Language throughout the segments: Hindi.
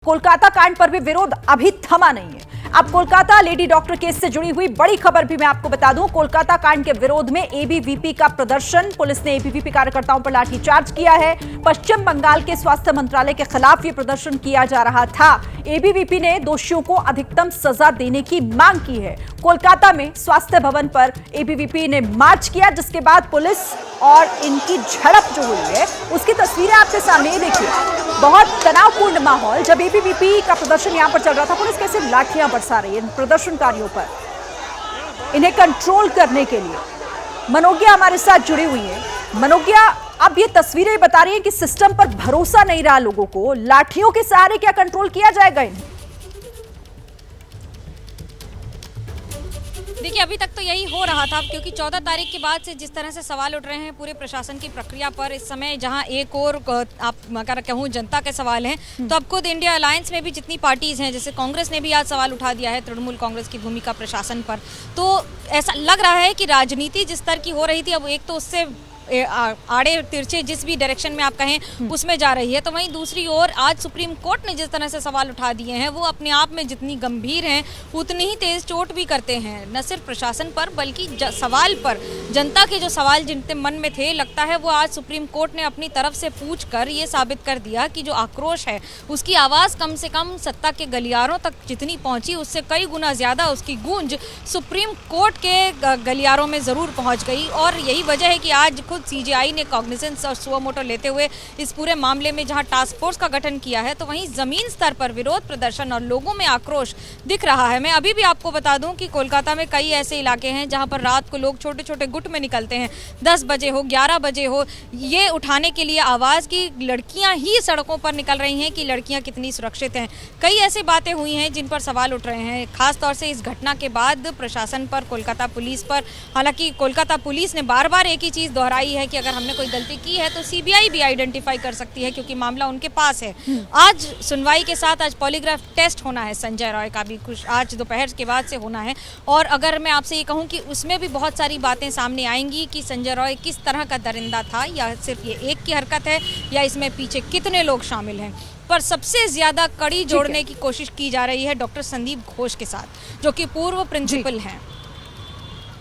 कोलकाता कांड पर भी विरोध अभी थमा नहीं है। अब कोलकाता लेडी डॉक्टर केस से जुड़ी हुई बड़ी खबर भी मैं आपको बता दूं। कोलकाता कांड के विरोध में एबीवीपी का प्रदर्शन, पुलिस ने एबीवीपी कार्यकर्ताओं पर लाठीचार्ज किया है। पश्चिम बंगाल के स्वास्थ्य मंत्रालय के खिलाफ यह प्रदर्शन किया जा रहा था। एबीवीपी ने दोषियों को अधिकतम सजा देने की मांग की है। कोलकाता में स्वास्थ्य भवन पर एबीवीपी ने मार्च किया, जिसके बाद पुलिस और इनकी झड़प जो हुई है उसकी तस्वीरें आपके सामने देखिए। बहुत तनावपूर्ण माहौल, जब एबीवीपी का प्रदर्शन यहां पर चल रहा था, पुलिस कैसे लाठियां बरसा रही है प्रदर्शनकारियों पर, इन्हें कंट्रोल करने के लिए। मनोज्ञा हमारे साथ जुड़ी हुई है। मनोज्ञा, अब ये तस्वीरें बता रही है कि सिस्टम पर भरोसा नहीं रहा लोगों को, लाठियों के सहारे क्या कंट्रोल किया जाएगा इन्हें? देखिए, अभी तक तो यही हो रहा था, क्योंकि 14 तारीख के बाद से जिस तरह से सवाल उठ रहे हैं पूरे प्रशासन की प्रक्रिया पर, इस समय जहां एक और आप अगर कहूँ जनता के सवाल हैं, तो अब खुद इंडिया अलायंस में भी जितनी पार्टीज हैं, जैसे कांग्रेस ने भी आज सवाल उठा दिया है तृणमूल कांग्रेस की भूमिका प्रशासन पर, तो ऐसा लग रहा है कि राजनीति जिस तरह की हो रही थी, अब एक तो उससे आड़े तिरछे जिस भी डायरेक्शन में आप कहें उसमें जा रही है, तो वहीं दूसरी ओर आज सुप्रीम कोर्ट ने जिस तरह से सवाल उठा दिए हैं, वो अपने आप में जितनी गंभीर हैं उतनी ही तेज चोट भी करते हैं, न सिर्फ प्रशासन पर बल्कि सवाल पर। जनता के जो सवाल जिनके मन में थे, लगता है वो आज सुप्रीम कोर्ट ने अपनी तरफ से पूछ कर ये साबित कर दिया कि जो आक्रोश है उसकी आवाज़ कम से कम सत्ता के गलियारों तक जितनी पहुंची, उससे कई गुना ज़्यादा उसकी गूंज सुप्रीम कोर्ट के गलियारों में ज़रूर पहुँच गई। और यही वजह है कि आज खुद सीजीआई ने कॉग्निजेंस और सुओ मोटो लेते हुए इस पूरे मामले में जहां टास्क फोर्स का गठन किया है, तो वहीं जमीन स्तर पर विरोध प्रदर्शन और लोगों में आक्रोश दिख रहा है। मैं अभी भी आपको बता दूं कि कोलकाता में कई ऐसे इलाके हैं जहां पर रात को लोग छोटे छोटे गुट में निकलते हैं, 10 बजे हो 11 बजे हो, ये उठाने के लिए आवाज़ की लड़कियां ही सड़कों पर निकल रही हैं कि लड़कियां कितनी सुरक्षित हैं। कई ऐसी बातें हुई हैं जिन पर सवाल उठ रहे हैं, खासतौर से इस घटना के बाद प्रशासन पर, कोलकाता पुलिस पर। हालांकि कोलकाता पुलिस ने बार बार एक ही चीज़ दोहराई है कि अगर हमने कोई गलती की है तो सीबीआई भी आइडेंटिफाई कर सकती है, क्योंकि मामला उनके पास है। आज सुनवाई के साथ आज पॉलीग्राफ टेस्ट होना है संजय रॉय का भी, कुछ आज दोपहर के बाद से होना है। और अगर मैं आपसे ये कहूँ कि उसमें भी बहुत सारी बातें सामने आएंगी कि संजय रॉय किस तरह का दरिंदा था, या सिर्फ ये एक की हरकत है, या इसमें पीछे कितने लोग शामिल हैं। पर सबसे ज्यादा कड़ी जोड़ने की कोशिश की जा रही है डॉक्टर संदीप घोष के साथ, जो कि पूर्व प्रिंसिपल हैं।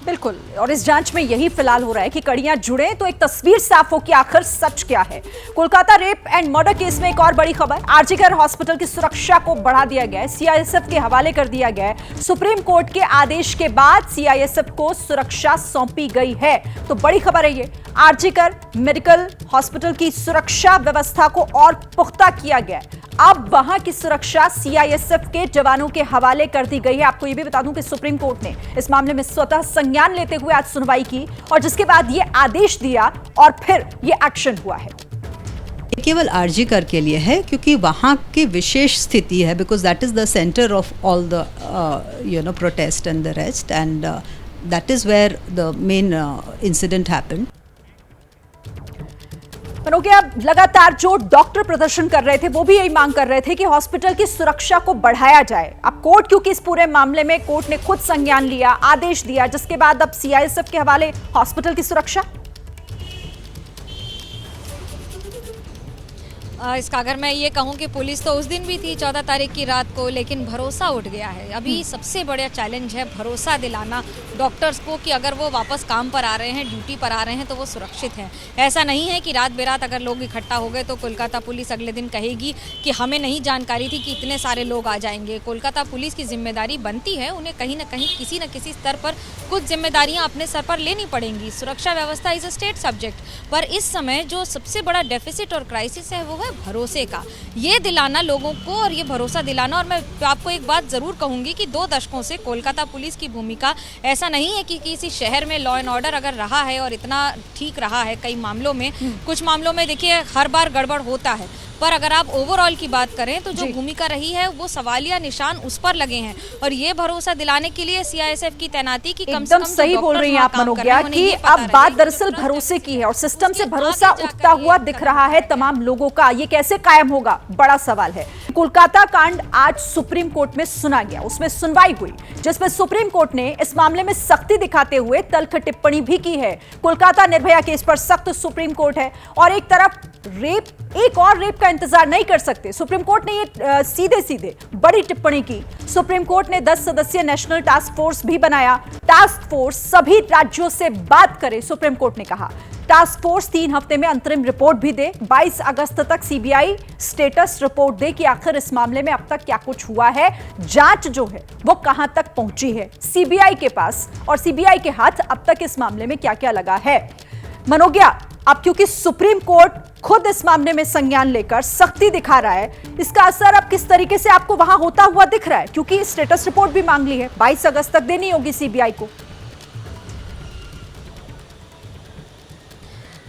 बिल्कुल, और इस जांच में यही फिलहाल हो रहा है कि कड़ियां जुड़े तो एक तस्वीर साफ हो कि आखिर सच क्या है। Kolkata rape and murder case में एक और बड़ी खबर, आरजी कर हॉस्पिटल की सुरक्षा को बढ़ा दिया गया है, सीआईएसएफ के हवाले कर दिया गया है। सुप्रीम कोर्ट के आदेश के बाद सीआईएसएफ को सुरक्षा सौंपी गई है। तो बड़ी खबर है ये, आरजी कर मेडिकल हॉस्पिटल की सुरक्षा व्यवस्था को और पुख्ता किया गया है। अब वहां की सुरक्षा सीआईएसएफ के जवानों के हवाले कर दी गई है। आपको यह भी बता दूं कि सुप्रीम कोर्ट ने इस मामले में स्वतः संज्ञान लेते हुए आज सुनवाई की, और जिसके बाद यह आदेश दिया और फिर यह एक्शन हुआ है। केवल आरजी कर के लिए है, क्योंकि वहाँ की विशेष स्थिति है, because that is the centre of all the protest and the rest, and that is where the main incident happened. Manogya, लगातार जो डॉक्टर प्रदर्शन कर रहे थे वो भी यही मांग कर रहे थे कि हॉस्पिटल की सुरक्षा को बढ़ाया जाए। अब कोर्ट, क्योंकि इस पूरे मामले में कोर्ट ने खुद संज्ञान लिया, आदेश दिया, जिसके बाद अब सीआईएसएफ के हवाले हॉस्पिटल की सुरक्षा। इसका अगर मैं ये कहूँ कि पुलिस तो उस दिन भी थी 14 तारीख की रात को, लेकिन भरोसा उठ गया है। अभी सबसे बड़ा चैलेंज है भरोसा दिलाना डॉक्टर्स को कि अगर वो वापस काम पर आ रहे हैं, ड्यूटी पर आ रहे हैं, तो वो सुरक्षित हैं। ऐसा नहीं है कि रात बेरात अगर लोग इकट्ठा हो गए तो कोलकाता पुलिस अगले दिन कहेगी कि हमें नहीं जानकारी थी कि इतने सारे लोग आ जाएंगे। कोलकाता पुलिस की जिम्मेदारी बनती है, उन्हें कहीं ना कहीं किसी न किसी स्तर पर कुछ जिम्मेदारियाँ अपने सर पर लेनी पड़ेंगी। सुरक्षा व्यवस्था इज अ स्टेट सब्जेक्ट, पर इस समय जो सबसे बड़ा डेफिसिट और क्राइसिस है वो है भरोसे का। ये दिलाना लोगों को, और ये भरोसा दिलाना। और मैं आपको एक बात जरूर कहूंगी कि 2 दशकों से कोलकाता पुलिस की भूमिका, ऐसा नहीं है कि किसी शहर में लॉ एंड ऑर्डर अगर रहा है और इतना ठीक रहा है, कई मामलों में, कुछ मामलों में देखिए हर बार गड़बड़ होता है, पर अगर आप ओवरऑल की बात करें तो जो भूमिका रही है वो सवालिया निशान उस पर लगे हैं। और ये भरोसा दिलाने के लिए सीआईएसएफ की तैनाती की कम से कम सही बोल रही हैं आप मनोज्ञा कि अब बात दरअसल भरोसे की है, और सिस्टम से भरोसा उठता हुआ दिख रहा है तमाम लोगों का। ये कैसे कायम होगा, बड़ा सवाल है। कोलकाता कांड आज सुप्रीम कोर्ट में सुना गया, उसमें सुनवाई हुई जिसमें सुप्रीम कोर्ट ने इस मामले में सख्ती दिखाते हुए तल्ख टिप्पणी भी की है। कोलकाता निर्भया केस पर सख्त सुप्रीम कोर्ट है और एक तरफ एक और रेप का इंतजार नहीं कर सकते। सुप्रीम कोर्ट ने ये सीधे सीधे बड़ी टिप्पणी की। सुप्रीम कोर्ट ने 10 सदस्यीय नेशनल टास्क फोर्स भी बनाया। टास्क फोर्स सभी राज्यों से बात करे, सुप्रीम कोर्ट ने कहा। टास्क फोर्स 3 हफ्ते में अंतरिम रिपोर्ट भी दे। 22 अगस्त तक सीबीआई स्टेटस रिपोर्ट दे कि आखिर इस मामले में अब तक क्या कुछ हुआ है, जांच जो है वो कहां तक पहुंची है सीबीआई के पास और सीबीआई के हाथ अब तक इस मामले में क्या क्या लगा है। मनोज्ञा, अब क्योंकि सुप्रीम कोर्ट खुद इस मामले में संज्ञान लेकर सख्ती दिखा रहा है, इसका असर अब किस तरीके से आपको वहां होता हुआ दिख रहा है? क्योंकि स्टेटस रिपोर्ट भी मांग ली है, 22 अगस्त तक देनी होगी सीबीआई को।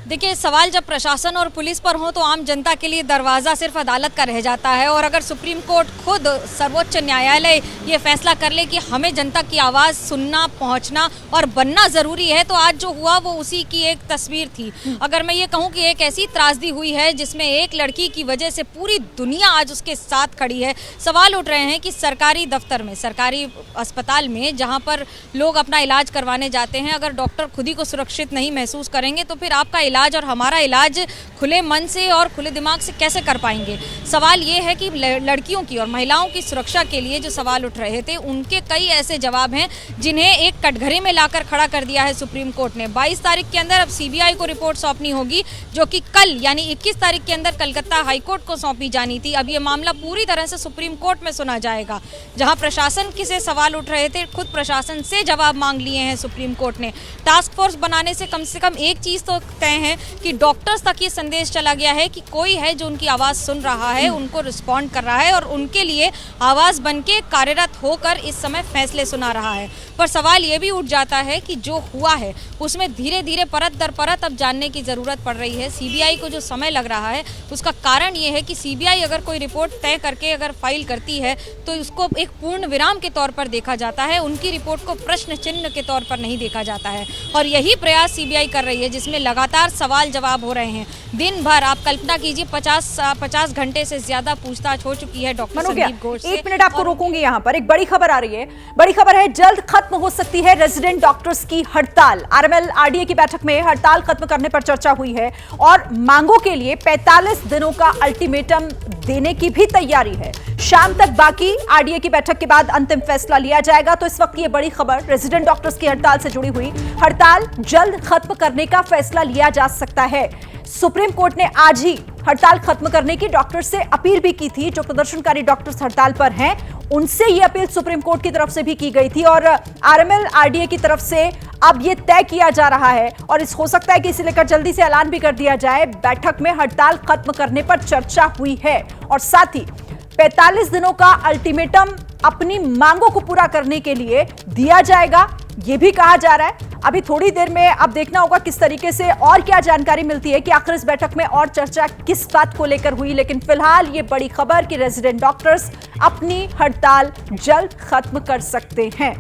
देखिए, सवाल जब प्रशासन और पुलिस पर हो तो आम जनता के लिए दरवाज़ा सिर्फ अदालत का रह जाता है। और अगर सुप्रीम कोर्ट खुद सर्वोच्च न्यायालय ये फैसला कर ले कि हमें जनता की आवाज़ सुनना, पहुंचना और बनना ज़रूरी है, तो आज जो हुआ वो उसी की एक तस्वीर थी। अगर मैं ये कहूँ कि एक ऐसी त्रासदी हुई है जिसमें एक लड़की की वजह से पूरी दुनिया आज उसके साथ खड़ी है। सवाल उठ रहे हैं कि सरकारी दफ्तर में, सरकारी अस्पताल में जहाँ पर लोग अपना इलाज करवाने जाते हैं, अगर डॉक्टर खुद ही को सुरक्षित नहीं महसूस करेंगे तो फिर आपका इलाज और हमारा इलाज खुले मन से और खुले दिमाग से कैसे कर पाएंगे। सवाल ये है कि लड़कियों की और महिलाओं की सुरक्षा के लिए जो सवाल उठ रहे थे उनके कई ऐसे जवाब हैं जिन्हें एक कटघरे में लाकर खड़ा कर दिया है सुप्रीम कोर्ट ने। 22 तारीख के अंदर अब सीबीआई को रिपोर्ट सौंपनी होगी, जो कि कल यानी 21 तारीख के अंदर कलकत्ता हाईकोर्ट को सौंपी जानी थी। अब ये मामला पूरी तरह से सुप्रीम कोर्ट में सुना जाएगा, जहां प्रशासन से सवाल उठ रहे थे, खुद प्रशासन से जवाब मांग लिए हैं सुप्रीम कोर्ट ने। टास्क फोर्स बनाने से कम एक चीज़ तो तय है कि डॉक्टर्स तक ये संदेश चला गया है कि कोई है जो उनकी आवाज़ सुन रहा है, उनको रिस्पॉन्ड कर रहा है और उनके लिए आवाज़ बनके कार्यरत होकर इस समय फैसले सुना रहा है। पर सवाल ये भी उठ जाता है कि जो हुआ है उसमें धीरे धीरे परत दर परत अब जानने की ज़रूरत पड़ रही है। सीबीआई को जो समय लग रहा है उसका कारण ये है कि सीबीआई अगर कोई रिपोर्ट तय करके अगर फाइल करती है तो उसको एक पूर्ण विराम के तौर पर देखा जाता है, उनकी रिपोर्ट को प्रश्न चिन्ह के तौर पर नहीं देखा जाता है। और यही प्रयास सीबीआई कर रही है, जिसमें लगातार सवाल जवाब हो रहे हैं। दिन भर आप कल्पना कीजिए 50 घंटे से ज्यादा पूछताछ हो चुकी है डॉक्टर संदीप घोष से। 1 मिनट आपको रोकूंगी यहाँ पर। एक बड़ी खबर आ रही है, बड़ी खबर है, जल्द खत्म हो सकती है रेजिडेंट डॉक्टर्स की हड़ताल। आरएमएल आरडीए की बैठक में हड़ताल खत्म करने पर चर्चा हुई है और मांगों के लिए 45 दिनों का अल्टीमेटम देने की भी तैयारी है। शाम तक बाकी, आरडीए की बैठक के बाद अंतिम फैसला लिया जाएगा। तो इस वक्त ये बड़ी खबर, रेजिडेंट डॉक्टर्स की हड़ताल से जुड़ी हुई, हड़ताल जल्द खत्म करने का फैसला लिया जा सकता है। सुप्रीम कोर्ट ने आज ही हड़ताल खत्म करने की डॉक्टर से अपील भी की थी। जो प्रदर्शनकारी डॉक्टर्स हड़ताल पर हैं उनसे यह अपील सुप्रीम कोर्ट की तरफ से भी की गई थी और आरएमएल आरडीए की तरफ से अब यह तय किया जा रहा है और हो सकता है कि इसे लेकर जल्दी से ऐलान भी कर दिया जाए। बैठक में हड़ताल खत्म करने पर चर्चा हुई है और साथ ही 45 दिनों का अल्टीमेटम अपनी मांगों को पूरा करने के लिए दिया जाएगा, यह भी कहा जा रहा है। अभी थोड़ी देर में अब देखना होगा किस तरीके से और क्या जानकारी मिलती है कि आखिर इस बैठक में और चर्चा किस बात को लेकर हुई। लेकिन फिलहाल ये बड़ी खबर कि रेजिडेंट डॉक्टर्स अपनी हड़ताल जल्द खत्म कर सकते हैं।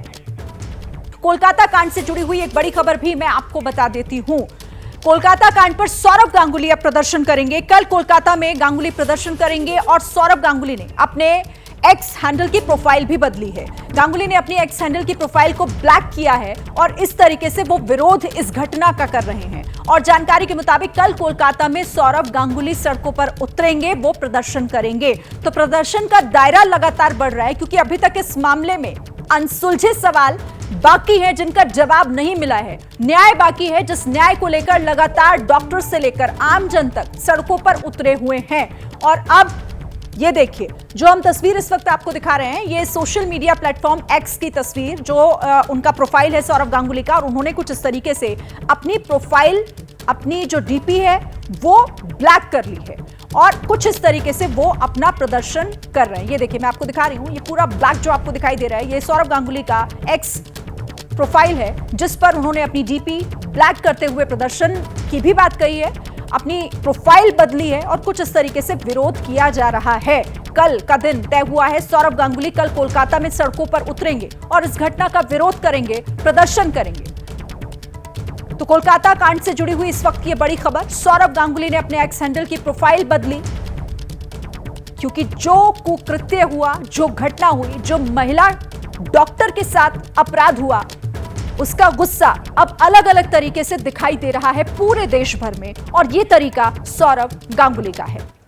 कोलकाता कांड से जुड़ी हुई एक बड़ी खबर भी मैं आपको बता देती हूं। कोलकाता कांड पर सौरभ गांगुली अब प्रदर्शन करेंगे। कल कोलकाता में गांगुली प्रदर्शन करेंगे और सौरभ गांगुली ने अपने एक्स हैंडल की प्रोफाइल भी बदली है। गांगुली ने अपनी एक्स हैंडल की प्रोफाइल को ब्लैक किया है और इस तरीके से वो विरोध इस घटना का कर रहे हैं। और जानकारी के मुताबिक कल कोलकाता में सौरभ गांगुली सड़कों पर उतरेंगे, वो प्रदर्शन करेंगे। तो प्रदर्शन का दायरा लगातार बढ़ रहा है क्योंकि अभी तक इस मामले में अनसुलझे सवाल बाकी हैं जिनका जवाब नहीं मिला है। न्याय बाकी है, जिस न्याय को लेकर लगातार डॉक्टर से लेकर आम जन तक सड़कों पर उतरे हुए हैं। और अब ये देखिए, जो हम तस्वीर इस वक्त आपको दिखा रहे हैं, ये सोशल मीडिया प्लेटफॉर्म एक्स की तस्वीर, जो उनका प्रोफाइल है सौरभ गांगुली का, और उन्होंने कुछ इस तरीके से अपनी प्रोफाइल, अपनी जो डीपी है वो ब्लैक कर ली है और कुछ इस तरीके से वो अपना प्रदर्शन कर रहे हैं। ये देखिए, मैं आपको दिखा रही हूं, ये पूरा ब्लैक जो आपको दिखाई दे रहा है, ये सौरभ गांगुली का एक्स प्रोफाइल है जिस पर उन्होंने अपनी डीपी ब्लैक करते हुए प्रदर्शन की भी बात कही है, अपनी प्रोफाइल बदली है और कुछ इस तरीके से विरोध किया जा रहा है। कल का दिन तय हुआ है, सौरभ गांगुली कल कोलकाता में सड़कों पर उतरेंगे और इस घटना का विरोध करेंगे, प्रदर्शन करेंगे। तो कोलकाता कांड से जुड़ी हुई इस वक्त की बड़ी खबर, सौरभ गांगुली ने अपने एक्स हैंडल की प्रोफाइल बदली, क्योंकि जो कुकृत्य हुआ, जो घटना हुई, जो महिला डॉक्टर के साथ अपराध हुआ, उसका गुस्सा अब अलग अलग तरीके से दिखाई दे रहा है पूरे देश भर में, और ये तरीका सौरव गांगुली का है।